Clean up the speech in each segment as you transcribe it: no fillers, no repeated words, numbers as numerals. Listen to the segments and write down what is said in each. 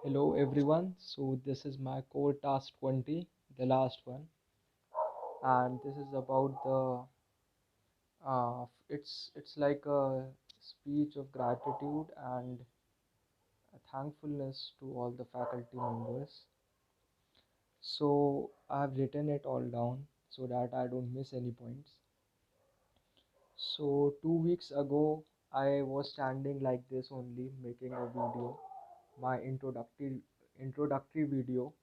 Hello everyone. So this is my core task 20, the last one, and this is about the it's like a speech of gratitude and thankfulness to all the faculty members. So I have written it all down so that I don't miss any points. So 2 weeks ago I was standing like this only making a video, my introductory video,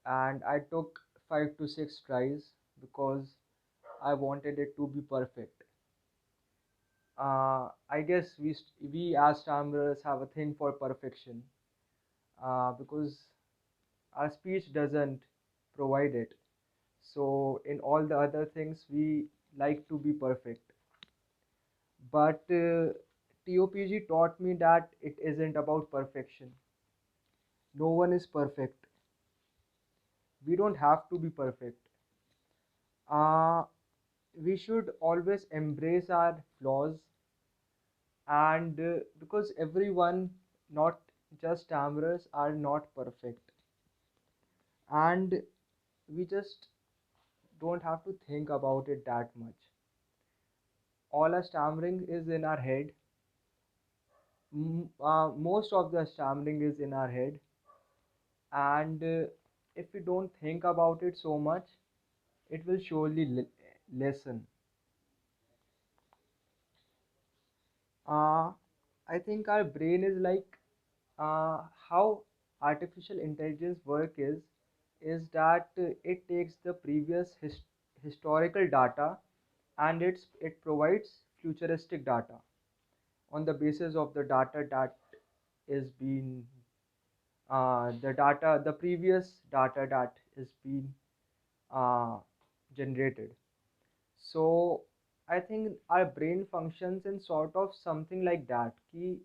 and I took 5 to 6 tries because I wanted it to be perfect. I guess we as stammerers have a thing for perfection because our speech doesn't provide it. So in all the other things we like to be perfect. But TOPG taught me that it isn't about perfection. No one is perfect. We don't have to be perfect. Uh, we should always embrace our flaws and because everyone, not just stammerers, are not perfect, and we just don't have to think about it that much. All our stammering is in our head. Most of the stammering is in our head, and if we don't think about it so much, it will surely lessen. uh, I think our brain is like how artificial intelligence work is that it takes the previous historical data and it provides futuristic data on the basis of the data that is being the previous data that is being uh, generated. So I think our brain functions in sort of something like that ki,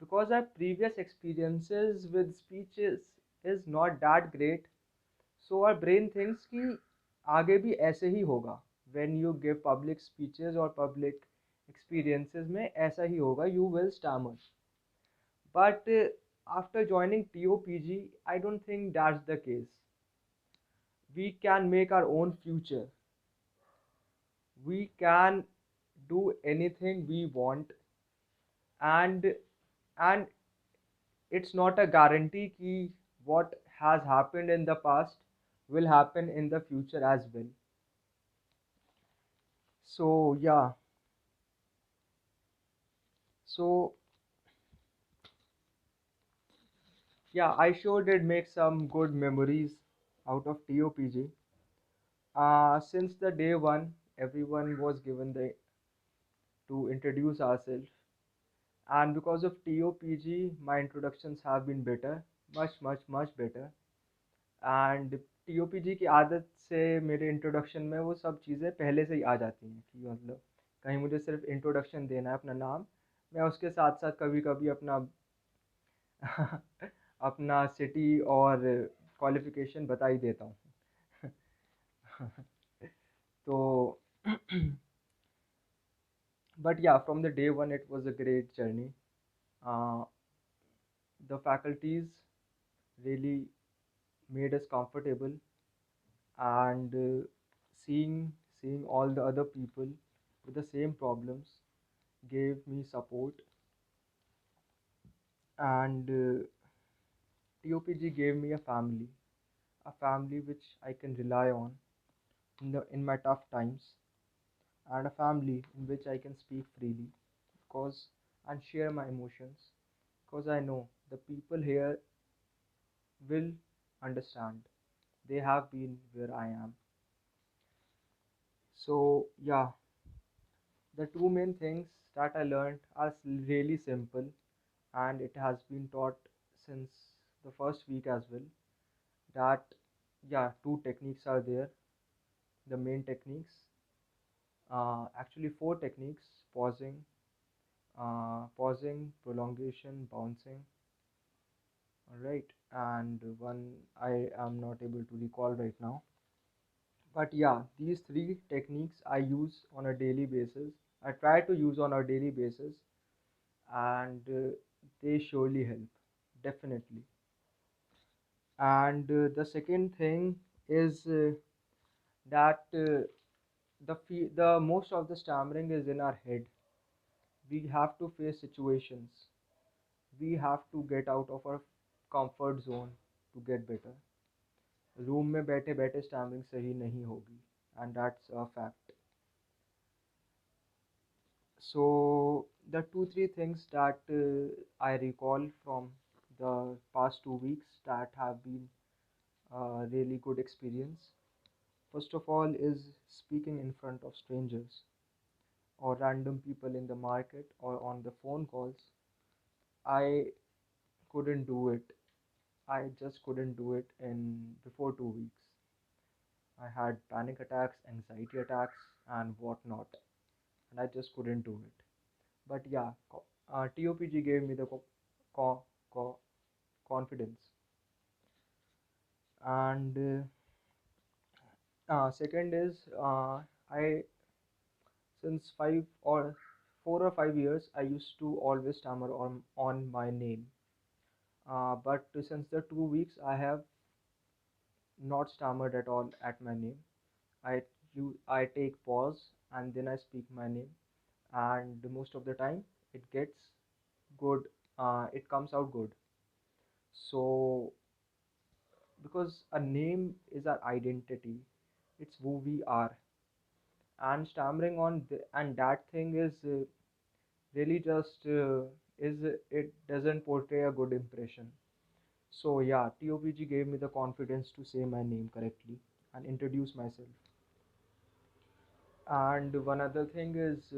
because our previous experiences with speeches is not that great, so our brain thinks कि आगे भी ऐसे ही होगा. When you give public speeches or public experiences में ऐसा ही होगा, you will stammer. But after joining TOPG, I don't think that's the case. We can make our own future. We can do anything we want, and and it's not a guarantee कि what has happened in the past will happen in the future as well. So yeah, so yeah, I sure did make some good memories out of TOPG. Since the day one, everyone was given the to introduce ourselves, and because of TOPG, my introductions have been better, much better. And TOPG की आदत से मेरे introduction में वो सब चीज़ें पहले से ही आ जाती हैं कि मतलब कहीं मुझे सिर्फ इंट्रोडक्शन देना है अपना नाम, मैं उसके साथ साथ कभी कभी अपना अपना सिटी और क्वालिफिकेशन बता ही देता हूँ. तो but yeah, from the day one it was a great journey. uh, the faculties really made us comfortable, and seeing all the other people with the same problems gave me support, and TOPG gave me a family which I can rely on in my tough times, and a family in which I can speak freely because and share my emotions, because I know the people here will understand. They have been where I am. So yeah, the two main things that I learned are really simple, and it has been taught since the first week as well. That, yeah, two techniques are there, the main techniques. Actually, four techniques: pausing, prolongation, bouncing. All right, and one I am not able to recall right now. But yeah, these three techniques I use on a daily basis. I try to use on a daily basis, and they surely help. definitely. And the second thing is that the most of the stammering is in our head. We have to face situations. We have to get out of our comfort zone to get better. Room में बैठे बैठे stammering सही नहीं होगी, and that's a fact. So the two three things that I recall from the past 2 weeks that have been a really good experience. First of all is speaking in front of strangers or random people in the market or on the phone calls. I couldn't do it. I just couldn't do it in before 2 weeks. I had panic attacks, anxiety attacks, and whatnot, and I just couldn't do it. But yeah, TOPG gave me the co- co- confidence. And second is I since 4 or 5 years I used to always stammer on my name. But since the 2 weeks I have not stammered at all at my name. I take pause and then I speak my name, and most of the time it gets good. It comes out good. So because a name is our identity, it's who we are, and stammering and that thing is really just is it doesn't portray a good impression. So yeah, TOPG gave me the confidence to say my name correctly and introduce myself. And one other thing is,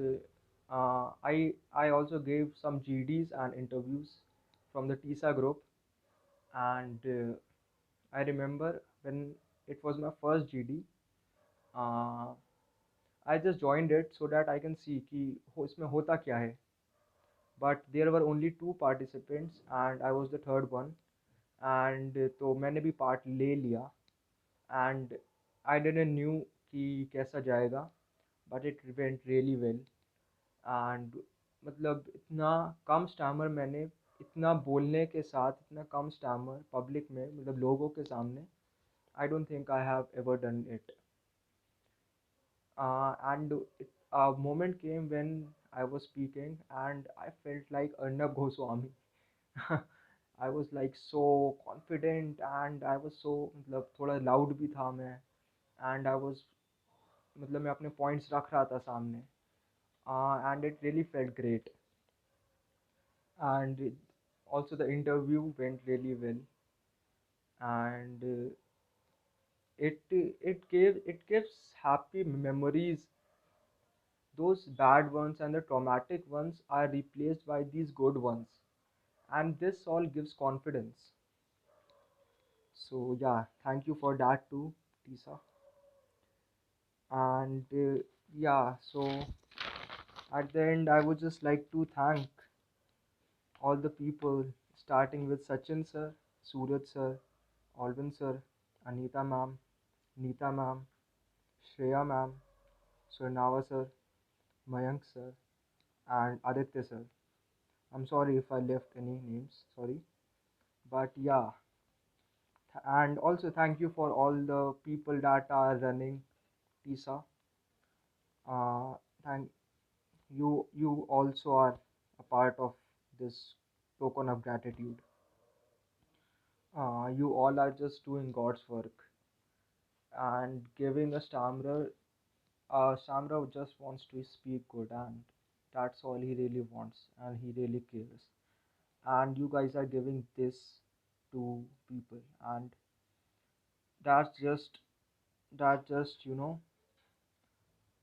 I also gave some GDs and interviews from the TISA group, and I remember when it was my first GD, uh, I just joined it so that I can see कि इसमें होता क्या है. But there were only two participants and I was the third one, and तो मैंने भी part ले लिया, and I didn't knew कि कैसा जाएगा, but it went really well. And मतलब इतना कम स्टैमर मैंने इतना बोलने के साथ इतना कम स्टैमर पब्लिक में मतलब लोगों के सामने I don't think I have ever done it. And a moment came when I was speaking and I felt like Arnab Goswami. I was like so confident and I was so मतलब थोड़ा loud भी था मैं, and I was मतलब मैं अपने points रख रहा था सामने, and it really felt great. And also the interview went really well, and it gives happy memories. Those bad ones and the traumatic ones are replaced by these good ones, and this all gives confidence. So yeah, thank you for that too, Tisa. And yeah, so at the end I would just like to thank all the people, starting with Sachin sir, Suraj sir, Alvin sir, Anita ma'am, Neeta ma'am, Shreya ma'am, Swarnava sir, Mayank sir, and Aditya sir. I'm sorry if I left any names, sorry. But yeah, and also thank you for all the people that are running TISA. Uh, thank you. You also are a part of this token of gratitude. You all are just doing God's work and giving a stammerer. Stammerer just wants to speak good, and that's all he really wants, and he really cares. And you guys are giving this to people, and that's just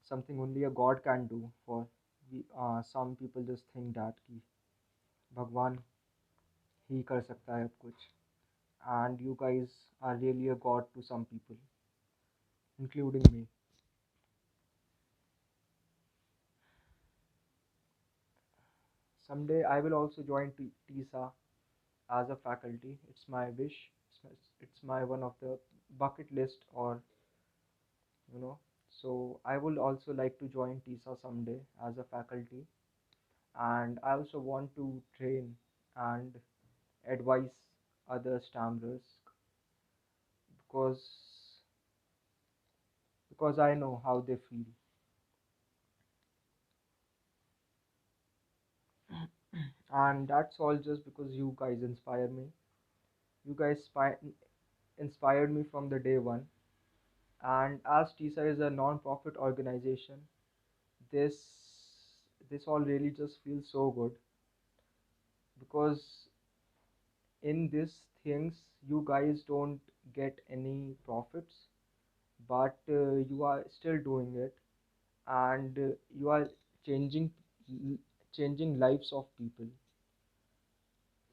something only a God can do. For some people just think that कि भगवान ही कर सकता है अब कुछ, and you guys are really a god to some people, including me. Someday I will also join TISA as a faculty. It's my wish. It's my one of the bucket list, or you know. So I will also like to join TISA someday as a faculty, and I also want to train and advise other stammerers because I know how they feel. And that's all just because you guys inspire me. You guys inspired me from the day one. And as TISA is a non-profit organization, this this all really just feels so good because in these things you guys don't get any profits, but you are still doing it, and you are changing changing lives of people.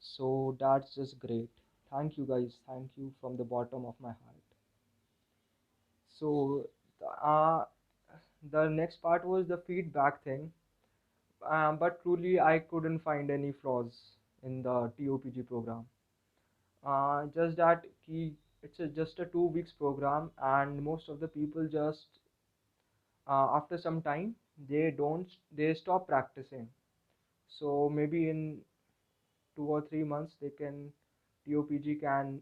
So that's just great. Thank you guys. Thank you from the bottom of my heart. So uh, the next part was the feedback thing. But truly, I couldn't find any flaws in the TOPG program. Just that just a 2 weeks program, and most of the people just after some time they stop practicing. So maybe in 2 or 3 months they can TOPG can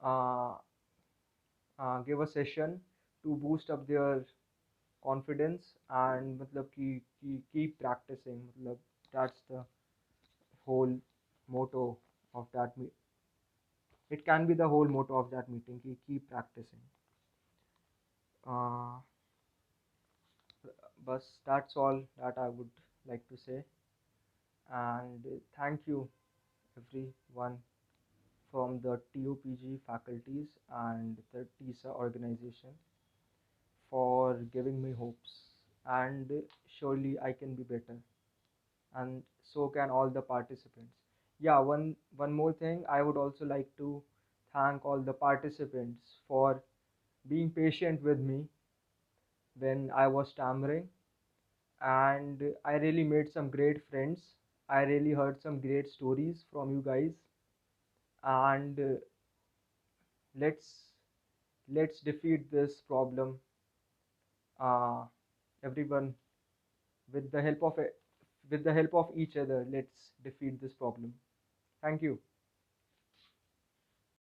uh, give a session to boost up their confidence and मतलब keep practicing. मतलब that's the whole motto of that it can be the whole motto of that meeting ki keep practicing. uh, but that's all that I would like to say, and thank you everyone from the TOPG faculties and the TISA organization for giving me hopes, and surely I can be better, and so can all the participants. Yeah, one more thing, I would also like to thank all the participants for being patient with me when I was stammering, and I really made some great friends. I really heard some great stories from you guys, and let's defeat this problem, uh, everyone, with the help of with the help of each other. Let's defeat this problem. Thank you.